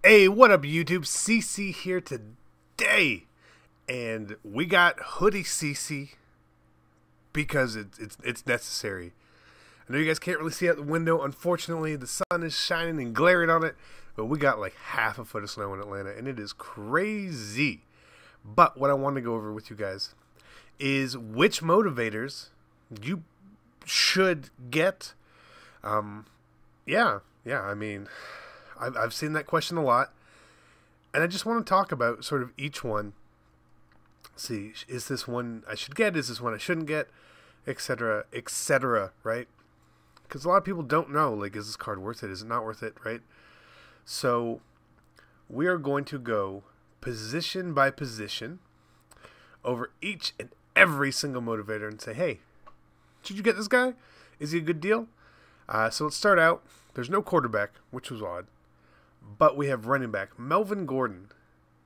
Hey, what up, YouTube? CC here today, and we got hoodie CC because it's necessary. I know you guys can't really see out the window. Unfortunately, the sun is shining and glaring on it, but we got like half a foot of snow in Atlanta, and it is crazy. But what I want to go over with you guys is which motivators you should get. Yeah. I mean, I've seen that question a lot, and I just want to talk about sort of each one. See, is this one I should get? Is this one I shouldn't get? Etc. Etc. Right? Because a lot of people don't know. Like, is this card worth it? Is it not worth it? Right? So we are going to go position by position over each and every single motivator and say, hey, should you get this guy? Is he a good deal? So let's start out. There's no quarterback, which was odd. But we have running back. Melvin Gordon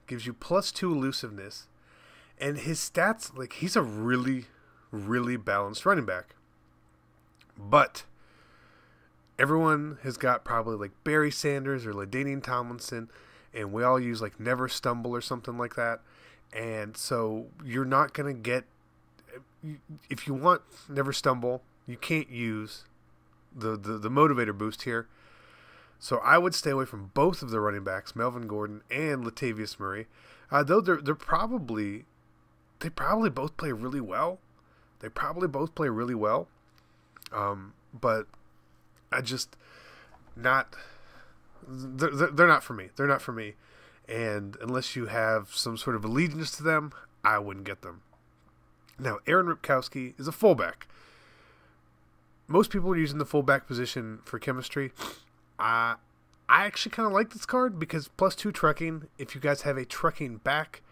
gives you +2 elusiveness. And his stats, like, he's a really, really balanced running back. But everyone has got probably like Barry Sanders or LaDainian Tomlinson. And we all use like Never Stumble or something like that. And so you're not going to get, if you want Never Stumble, you can't use the motivator boost here. So I would stay away from both of the running backs, Melvin Gordon and Latavius Murray. Though they probably both play really well. But I just not. They're not for me. They're not for me. And unless you have some sort of allegiance to them, I wouldn't get them. Now, Aaron Ripkowski is a fullback. Most people are using the fullback position for chemistry. I actually kind of like this card because +2 trucking. If you guys have a trucking back,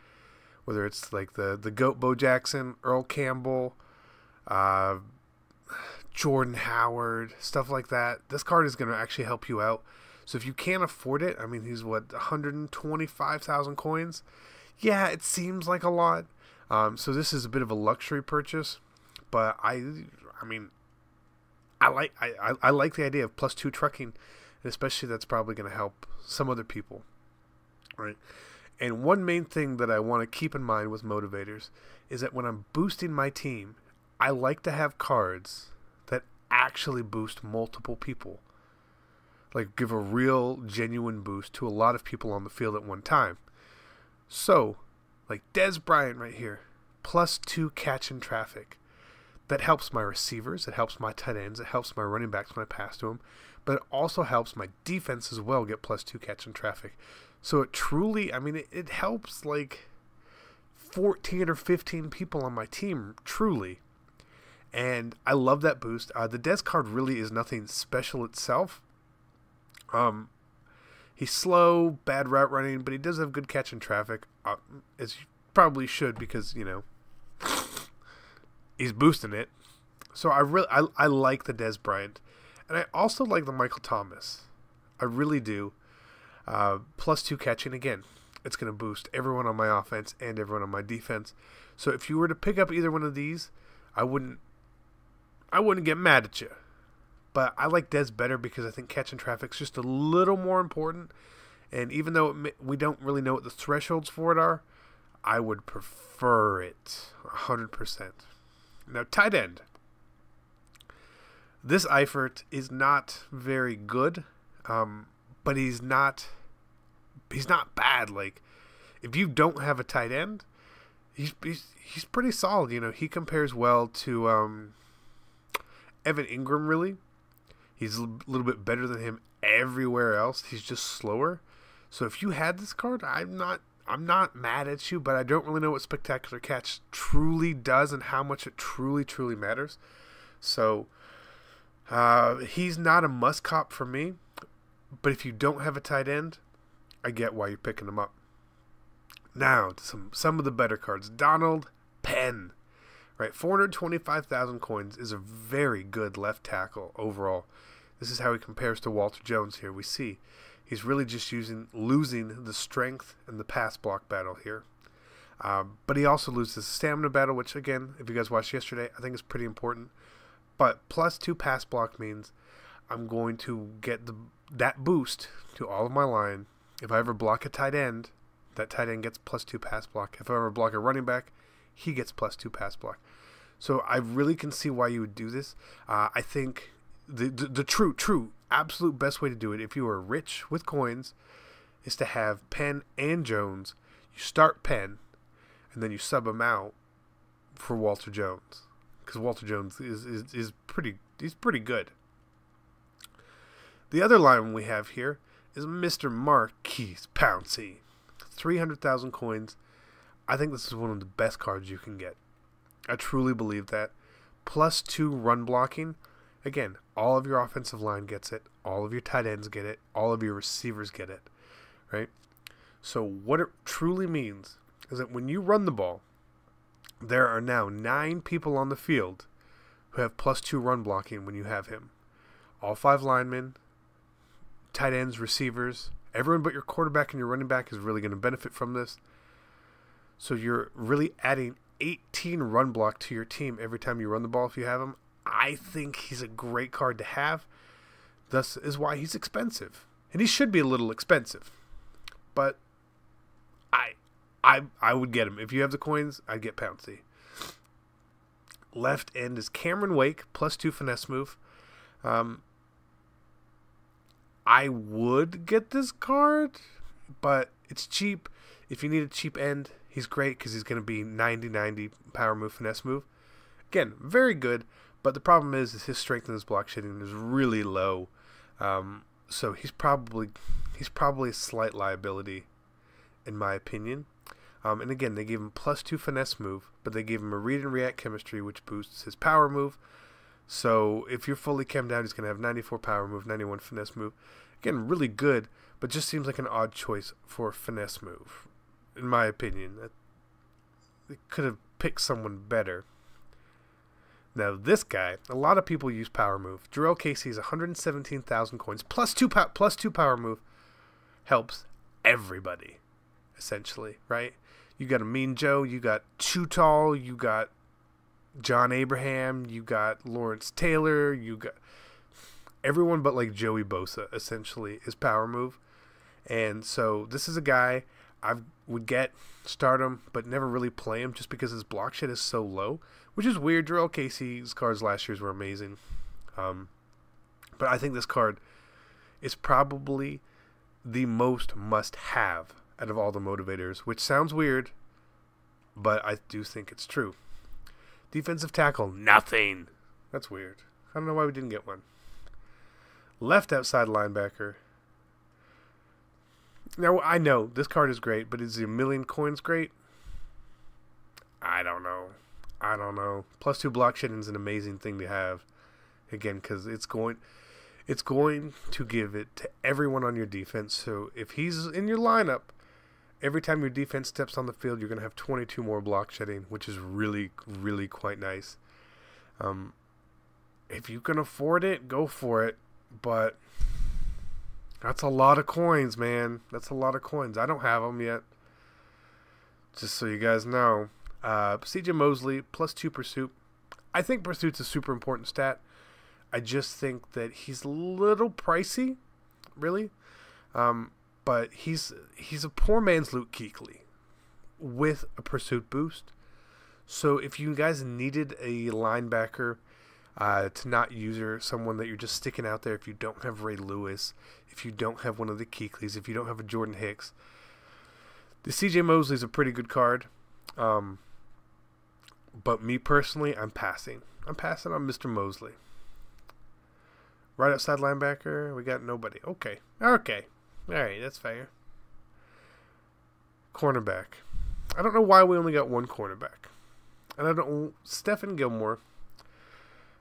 whether it's like the GOAT Bo Jackson, Earl Campbell, Jordan Howard, stuff like that, this card is going to actually help you out. So if you can't afford it, I mean, he's 125,000 coins. Yeah, it seems like a lot. So this is a bit of a luxury purchase, but I like the idea of +2 trucking, and especially that's probably going to help some other people, right? And one main thing that I want to keep in mind with motivators is that when I'm boosting my team, I like to have cards that actually boost multiple people, like give a real genuine boost to a lot of people on the field at one time. So, like Dez Bryant right here, +2 catch in traffic. That helps my receivers, it helps my tight ends, it helps my running backs when I pass to them, but it also helps my defense as well get +2 catch in traffic. So it truly, I mean, it helps like 14 or 15 people on my team, truly. And I love that boost. The Dez card really is nothing special itself. He's slow, bad route running, but he does have good catch in traffic, as you probably should because, you know, he's boosting it. So I like the Dez Bryant. And I also like the Michael Thomas. I really do. +2 catching, again, it's going to boost everyone on my offense and everyone on my defense. So if you were to pick up either one of these, I wouldn't get mad at you. But I like Dez better because I think catching traffic's just a little more important. And even though we don't really know what the thresholds for it are, I would prefer it 100%. Now, tight end. This Eifert is not very good, but he's not bad. Like, if you don't have a tight end, he's pretty solid. You know, he compares well to Evan Ingram. Really, he's a little bit better than him everywhere else. He's just slower. So if you had this card, I'm not mad at you, but I don't really know what Spectacular Catch truly does and how much it truly matters. So he's not a must cop for me, but if you don't have a tight end, I get why you're picking him up. Now to some of the better cards. Donald Penn, right? 425,000 coins is a very good left tackle overall. This is how he compares to Walter Jones here. We see he's really just losing the strength and the pass block battle here. But he also loses the stamina battle, which, again, if you guys watched yesterday, I think is pretty important. But +2 pass block means I'm going to get that boost to all of my line If I ever block a tight end, that tight end gets +2 pass block. If I ever block a running back, he gets +2 pass block. So I really can see why you would do this. I think the true, absolute best way to do it, if you are rich with coins, is to have Penn and Jones. You start Penn, and then you sub him out for Walter Jones, because Walter Jones is pretty good. The other line we have here is Mr. Marquise Pouncey. 300,000 coins. I think this is one of the best cards you can get. I truly believe that. +2 run blocking. Again, all of your offensive line gets it. All of your tight ends get it. All of your receivers get it. Right? So what it truly means is that when you run the ball, there are now 9 people on the field who have +2 run blocking when you have him. All 5 linemen, tight ends, receivers, everyone but your quarterback and your running back is really going to benefit from this. So you're really adding 18 run block to your team every time you run the ball if you have him. I think he's a great card to have. Thus is why he's expensive. And he should be a little expensive. But I would get him. If you have the coins, I'd get Pouncey. Left end is Cameron Wake, +2 finesse move. I would get this card, but it's cheap. If you need a cheap end, he's great because he's going to be 90-90 power move, finesse move. Again, very good, but the problem is his strength and his block shedding is really low. So he's probably a slight liability, in my opinion. And again, they gave him +2 finesse move, but they gave him a read and react chemistry, which boosts his power move. So if you're fully chem down, he's going to have 94 power move, 91 finesse move. Again, really good, but just seems like an odd choice for a finesse move, in my opinion. They could have picked someone better. Now this guy, a lot of people use power move. Jarrell Casey's 117,000 coins, +2 power move, helps everybody, essentially, right? You got a Mean Joe, you got Too Tall, you got John Abraham, you got Lawrence Taylor, you got everyone but like Joey Bosa, essentially, is power move. And so this is a guy I would start him, but never really play him just because his block shed is so low, which is weird. Jarrell Casey's cards last year's were amazing. But I think this card is probably the most must-have out of all the motivators, which sounds weird, but I do think it's true. Defensive tackle, nothing. That's weird. I don't know why we didn't get one. Left outside linebacker. Now, I know this card is great, but is the $1,000,000 coins great? I don't know. +2 block shedding is an amazing thing to have. Again, because it's going to give it to everyone on your defense. So if he's in your lineup, every time your defense steps on the field, you're going to have 22 more block shedding, which is really, really quite nice. If you can afford it, go for it. But that's a lot of coins, man. That's a lot of coins. I don't have them yet. Just so you guys know. CJ Mosley, +2 pursuit. I think pursuit's a super important stat. I just think that he's a little pricey, really. But he's a poor man's Luke Kuechly with a pursuit boost. So if you guys needed a linebacker to not use someone that you're just sticking out there, if you don't have Ray Lewis, if you don't have one of the Kuechlys, if you don't have a Jordan Hicks, the CJ Mosley's a pretty good card. But me personally, I'm passing. I'm passing on Mr. Mosley. Right outside linebacker, we got nobody. Okay. All right, that's fair. Cornerback. I don't know why we only got one cornerback. And I don't... Stephen Gilmore,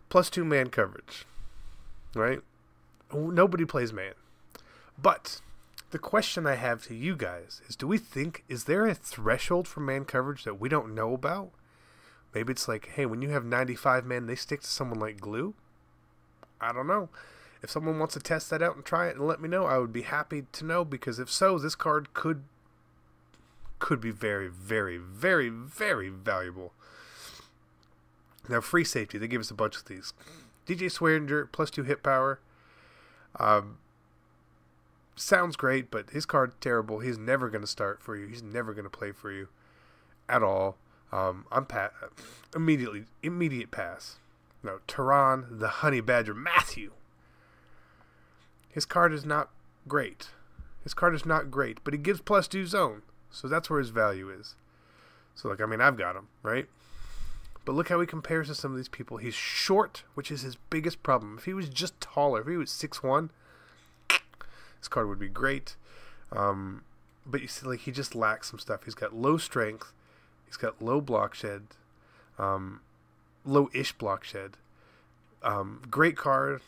+2 man coverage. Right? Nobody plays man. But the question I have to you guys is, is there a threshold for man coverage that we don't know about? Maybe it's like, hey, when you have 95 man, they stick to someone like glue? I don't know. If someone wants to test that out and try it and let me know, I would be happy to know, because if so, this card could be very, very, very, very valuable. Now, free safety, they give us a bunch of these. DJ Swearinger, +2 hit power. sounds great, but his card's terrible. He's never going to start for you. He's never going to play for you at all. I'm immediate pass. No, Tehran, the Honey Badger Matthew. His card is not great. His card is not great, but he gives +2 zone, so that's where his value is. So, like, I mean, I've got him, right? But look how he compares to some of these people. He's short, which is his biggest problem. If he was just taller, if he was 6'1", this card would be great. But you see, like, he just lacks some stuff. He's got low strength. He's got low block shed. Low-ish block shed. Great card.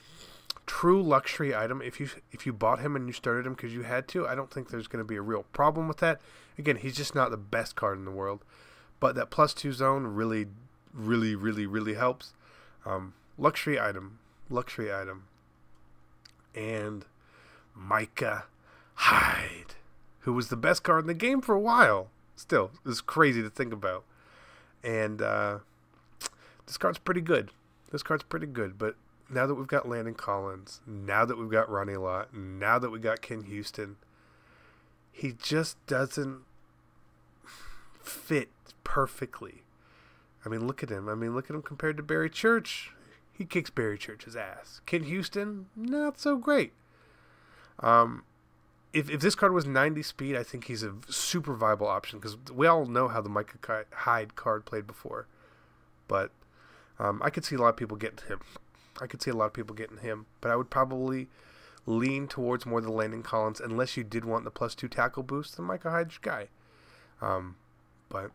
True luxury item. If you bought him and you started him because you had to, I don't think there's going to be a real problem with that. Again, he's just not the best card in the world. But that +2 zone really, really, really, really helps. Luxury item. Luxury item. And Micah Hyde, who was the best card in the game for a while. Still, it's crazy to think about. And this card's pretty good. This card's pretty good. But now that we've got Landon Collins, now that we've got Ronnie Lott, now that we got Ken Houston, he just doesn't fit perfectly. I mean, look at him. Look at him compared to Barry Church. He kicks Barry Church's ass. Ken Houston, not so great. If this card was 90 speed, I think he's a super viable option because we all know how the Micah Hyde card played before. But I could see a lot of people getting him. But I would probably lean towards more the Landon Collins unless you did want the +2 tackle boost. Then Micah Hyde's your guy. But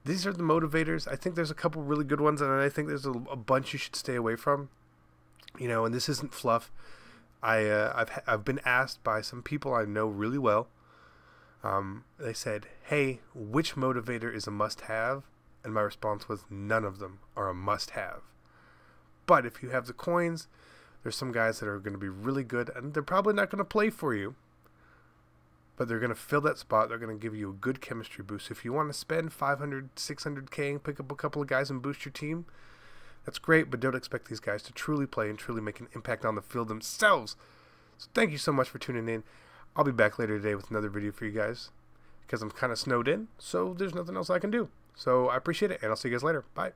these are the motivators. I think there's a couple really good ones, and I think there's a bunch you should stay away from. You know, and this isn't fluff. I've been asked by some people I know really well. They said, "Hey, which motivator is a must-have?" And my response was, none of them are a must-have. But if you have the coins, there's some guys that are going to be really good, and they're probably not going to play for you, but they're going to fill that spot. They're going to give you a good chemistry boost. If you want to spend 500, 600K and pick up a couple of guys and boost your team, that's great, but don't expect these guys to truly play and truly make an impact on the field themselves. So thank you so much for tuning in. I'll be back later today with another video for you guys because I'm kind of snowed in, so there's nothing else I can do. So I appreciate it, and I'll see you guys later. Bye.